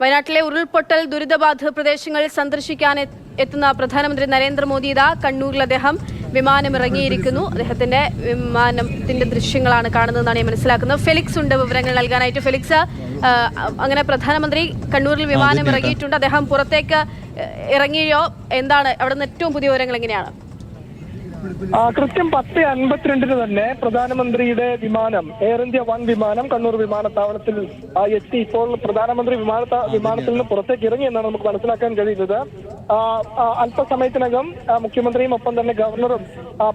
വയനാട്ടിലെ ഉരുൾപൊട്ടൽ ദുരിതബാധിത പ്രദേശങ്ങൾ സന്ദർശിക്കാൻ എത്തുന്ന പ്രധാനമന്ത്രി നരേന്ദ്രമോദി ഇതാ കണ്ണൂരിൽ അദ്ദേഹം വിമാനം ഇറങ്ങിയിരിക്കുന്നു. അദ്ദേഹത്തിന്റെ വിമാനത്തിന്റെ ദൃശ്യങ്ങളാണ് കാണുന്നതെന്നാണ് ഞാൻ മനസ്സിലാക്കുന്നത്. ഫെലിക്സ് ഉണ്ട് വിവരങ്ങൾ നൽകാനായിട്ട്. ഫെലിക്സ്, അങ്ങനെ പ്രധാനമന്ത്രി കണ്ണൂരിൽ വിമാനം ഇറങ്ങിയിട്ടുണ്ട്. അദ്ദേഹം പുറത്തേക്ക് ഇറങ്ങിയോ? എന്താണ് അവിടെ നിന്ന് ഏറ്റവും പുതിയ വിവരങ്ങൾ എങ്ങനെയാണ്? കൃത്യം 10:52 തന്നെ പ്രധാനമന്ത്രിയുടെ വിമാനം എയർ ഇന്ത്യ 1 വിമാനം കണ്ണൂർ വിമാനത്താവളത്തിൽ എത്തി. ഇപ്പോൾ പ്രധാനമന്ത്രി വിമാനത്തിൽ നിന്ന് പുറത്തേക്ക് ഇറങ്ങി എന്നാണ് നമുക്ക് മനസ്സിലാക്കാൻ കഴിയുന്നത്. അല്പസമയത്തിനകം മുഖ്യമന്ത്രിയും ഒപ്പം തന്നെ ഗവർണറും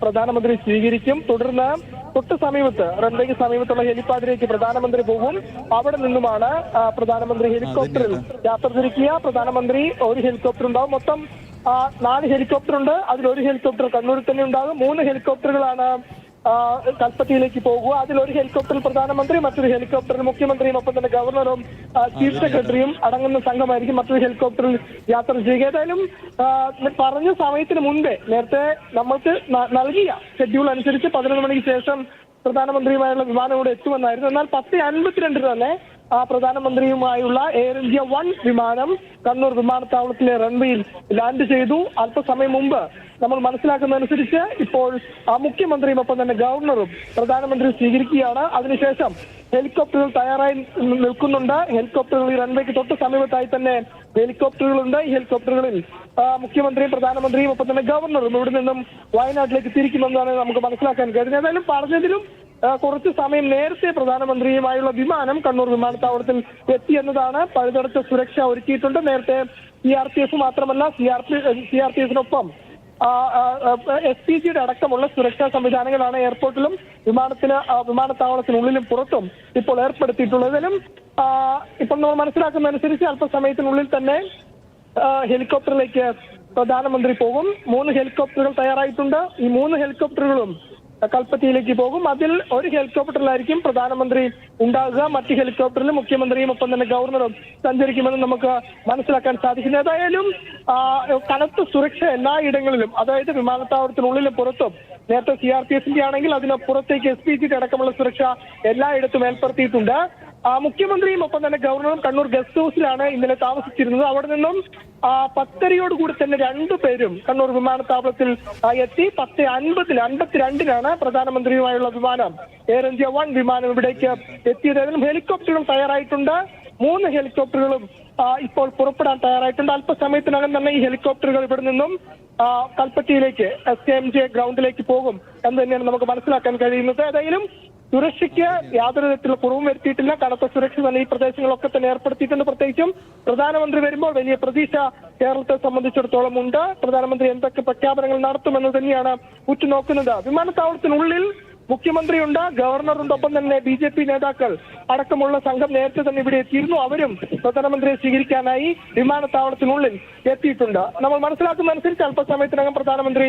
പ്രധാനമന്ത്രി സ്വീകരിക്കും. തുടർന്ന് തൊട്ട് സമീപത്ത് റൺവേക്ക് സമീപത്തുള്ള ഹെലിപ്പാഡിലേക്ക് പ്രധാനമന്ത്രി പോകും. അവിടെ നിന്നുമാണ് പ്രധാനമന്ത്രി ഹെലികോപ്റ്ററിൽ യാത്ര തിരിക്കുക. പ്രധാനമന്ത്രി ഒരു ഹെലികോപ്റ്റർ ഉണ്ടാവും. മൊത്തം 4 ഹെലികോപ്റ്റർ ഉണ്ട്. അതിലൊരു ഹെലികോപ്റ്റർ കണ്ണൂരിൽ തന്നെ ഉണ്ടാകും. 3 ഹെലികോപ്റ്ററുകളാണ് കൽപ്പറ്റയിലേക്ക് പോകുക. അതിലൊരു ഹെലികോപ്റ്ററിൽ പ്രധാനമന്ത്രി, മറ്റൊരു ഹെലികോപ്റ്ററിൽ മുഖ്യമന്ത്രിയും ഒപ്പം തന്നെ ഗവർണറും ചീഫ് സെക്രട്ടറിയും അടങ്ങുന്ന സംഘമായിരിക്കും മറ്റൊരു ഹെലികോപ്റ്ററിൽ യാത്ര ചെയ്യുക. ഏതായാലും പറഞ്ഞ സമയത്തിന് മുൻപേ നേരത്തെ നമ്മൾക്ക് നൽകിയ ഷെഡ്യൂൾ അനുസരിച്ച് 11 മണിക്ക് ശേഷം പ്രധാനമന്ത്രിയുമായുള്ള വിമാനം ഇവിടെ എത്തുമെന്നായിരുന്നു. എന്നാൽ 10:52 തന്നെ പ്രധാനമന്ത്രിയുമായുള്ള എയർ ഇന്ത്യ 1 വിമാനം കണ്ണൂർ വിമാനത്താവളത്തിലെ റൺവേയിൽ ലാൻഡ് ചെയ്തു. അല്പസമയം മുമ്പ് നമ്മൾ മനസ്സിലാക്കുന്നതനുസരിച്ച് ഇപ്പോൾ മുഖ്യമന്ത്രിയും ഒപ്പം തന്നെ ഗവർണറും പ്രധാനമന്ത്രി സ്വീകരിക്കുകയാണ്. അതിനുശേഷം ഹെലികോപ്റ്ററുകൾ തയ്യാറായി നിൽക്കുന്നുണ്ട്. ഹെലികോപ്റ്ററുകൾ ഈ റൺവേക്ക് തൊട്ട് സമീപത്തായി തന്നെ ഹെലികോപ്റ്ററുകളുണ്ട്. ഈ ഹെലികോപ്റ്ററുകളിൽ മുഖ്യമന്ത്രിയും പ്രധാനമന്ത്രിയും ഒപ്പം തന്നെ ഗവർണറും ഇവിടെ നിന്നും വയനാട്ടിലേക്ക് തിരിക്കുമെന്നാണ് നമുക്ക് മനസ്സിലാക്കാൻ കഴിയുന്നത്. ഏതായാലും പറഞ്ഞതിലും കുറച്ച് സമയം നേരത്തെ പ്രധാനമന്ത്രിയുമായുള്ള വിമാനം കണ്ണൂർ വിമാനത്താവളത്തിൽ എത്തി എന്നതാണ്. പഴുതടച്ച സുരക്ഷ ഒരുക്കിയിട്ടുണ്ട്. നേരത്തെ CRPF മാത്രമല്ല CRPFിനൊപ്പം SPGയുടെ അടക്കമുള്ള സുരക്ഷാ സംവിധാനങ്ങളാണ് എയർപോർട്ടിലും വിമാനത്താവളത്തിനുള്ളിലും പുറത്തും ഇപ്പോൾ ഏർപ്പെടുത്തിയിട്ടുള്ളത്. ഏതായാലും ഇപ്പോൾ നമ്മൾ മനസ്സിലാക്കുന്നതനുസരിച്ച് അല്പസമയത്തിനുള്ളിൽ തന്നെ ഹെലികോപ്റ്ററിലേക്ക് പ്രധാനമന്ത്രി പോകും. 3 ഹെലികോപ്റ്ററുകൾ തയ്യാറായിട്ടുണ്ട്. ഈ 3 ഹെലികോപ്റ്ററുകളും കൽപ്പറ്റയിലേക്ക് പോകും. അതിൽ ഒരു ഹെലികോപ്റ്ററിലായിരിക്കും പ്രധാനമന്ത്രി ഉണ്ടാകുക. മറ്റ് ഹെലികോപ്റ്ററിൽ മുഖ്യമന്ത്രിയും ഒപ്പം തന്നെ ഗവർണറും സഞ്ചരിക്കുമെന്ന് നമുക്ക് മനസ്സിലാക്കാൻ സാധിക്കുന്നു. ഏതായാലും കനത്ത സുരക്ഷ എല്ലായിടങ്ങളിലും, അതായത് വിമാനത്താവളത്തിനുള്ളിലും പുറത്തും, നേരത്തെ CRPFിന്റെ ആണെങ്കിൽ അതിനപ്പുറത്തേക്ക് SPGയുടെ അടക്കമുള്ള സുരക്ഷ എല്ലായിടത്തും ഏർപ്പെടുത്തിയിട്ടുണ്ട്. മുഖ്യമന്ത്രിയും ഒപ്പം തന്നെ ഗവർണറും കണ്ണൂർ ഗസ്റ്റ് ഹൗസിലാണ് ഇന്നലെ താമസിച്ചിരുന്നത്. അവിടെ നിന്നും 10:30 തന്നെ 2 പേരും കണ്ണൂർ വിമാനത്താവളത്തിൽ എത്തി. 10:52 പ്രധാനമന്ത്രിയുമായുള്ള വിമാനം എയർ ഇന്ത്യ 1 വിമാനം ഇവിടേക്ക് എത്തിയത്. ഹെലികോപ്റ്ററുകൾ തയ്യാറായിട്ടുണ്ട്. 3 ഹെലികോപ്റ്ററുകളും ഇപ്പോൾ പുറപ്പെടാൻ തയ്യാറായിട്ടുണ്ട്. അല്പസമയത്തിനകം തന്നെ ഈ ഹെലികോപ്റ്ററുകൾ ഇവിടെ നിന്നും കൽപ്പറ്റയിലേക്ക് SKMJ ഗ്രൗണ്ടിലേക്ക് പോകും എന്ന് തന്നെയാണ് നമുക്ക് മനസ്സിലാക്കാൻ കഴിയുന്നത്. ഏതായാലും സുരക്ഷയ്ക്ക് യാതൊരു തരത്തിലുള്ള കുറവും വരുത്തിയിട്ടില്ല. കനത്ത സുരക്ഷ തന്നെ ഈ പ്രദേശങ്ങളൊക്കെ തന്നെ ഏർപ്പെടുത്തിയിട്ടുണ്ട്. പ്രത്യേകിച്ചും പ്രധാനമന്ത്രി വരുമ്പോൾ വലിയ പ്രതീക്ഷ കേരളത്തെ സംബന്ധിച്ചിടത്തോളം ഉണ്ട്. പ്രധാനമന്ത്രി എന്തൊക്കെ പ്രഖ്യാപനങ്ങൾ നടത്തുമെന്ന് തന്നെയാണ് ഉറ്റുനോക്കുന്നത്. വിമാനത്താവളത്തിനുള്ളിൽ മുഖ്യമന്ത്രിയുണ്ട്, ഗവർണറുണ്ട്, ഒപ്പം തന്നെ BJP നേതാക്കൾ അടക്കമുള്ള സംഘം നേരത്തെ തന്നെ ഇവിടെ എത്തിയിരുന്നു. അവരും പ്രധാനമന്ത്രിയെ സ്വീകരിക്കാനായി വിമാനത്താവളത്തിനുള്ളിൽ എത്തിയിട്ടുണ്ട്. നമ്മൾ മനസ്സിലാക്കുന്നതനുസരിച്ച് അല്പസമയത്തിനകം പ്രധാനമന്ത്രി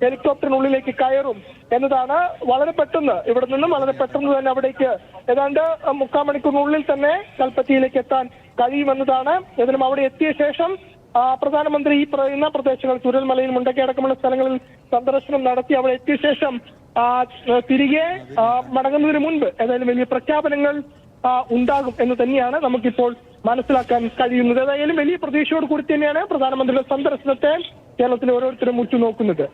ഹെലികോപ്റ്ററിനുള്ളിലേക്ക് കയറും എന്നതാണ്. വളരെ പെട്ടെന്ന് ഇവിടെ നിന്നും വളരെ പെട്ടെന്ന് തന്നെ അവിടേക്ക് ഏതാണ്ട് 3/4 മണിക്കൂറിനുള്ളിൽ തന്നെ കൽപ്പറ്റയിലേക്ക് എത്താൻ കഴിയുമെന്നതാണ്. ഏതായാലും അവിടെ എത്തിയ ശേഷം പ്രധാനമന്ത്രി ഈ പറയുന്ന പ്രദേശങ്ങൾ ചുരൽമലയിൽ മുണ്ടക്കൈ അടക്കമുള്ള സ്ഥലങ്ങളിൽ സന്ദർശനം നടത്തി അവിടെ എത്തിയ ശേഷം തിരികെ മടങ്ങുന്നതിന് മുൻപ് ഏതായാലും വലിയ പ്രഖ്യാപനങ്ങൾ ഉണ്ടാകും എന്ന് തന്നെയാണ് നമുക്കിപ്പോൾ മനസ്സിലാക്കാൻ കഴിയുന്നത്. ഏതായാലും വലിയ പ്രതീക്ഷയോട് കൂടി തന്നെയാണ് പ്രധാനമന്ത്രിയുടെ സന്ദർശനത്തെ കേരളത്തിലെ ഓരോരുത്തരും ഉറ്റുനോക്കുന്നത്.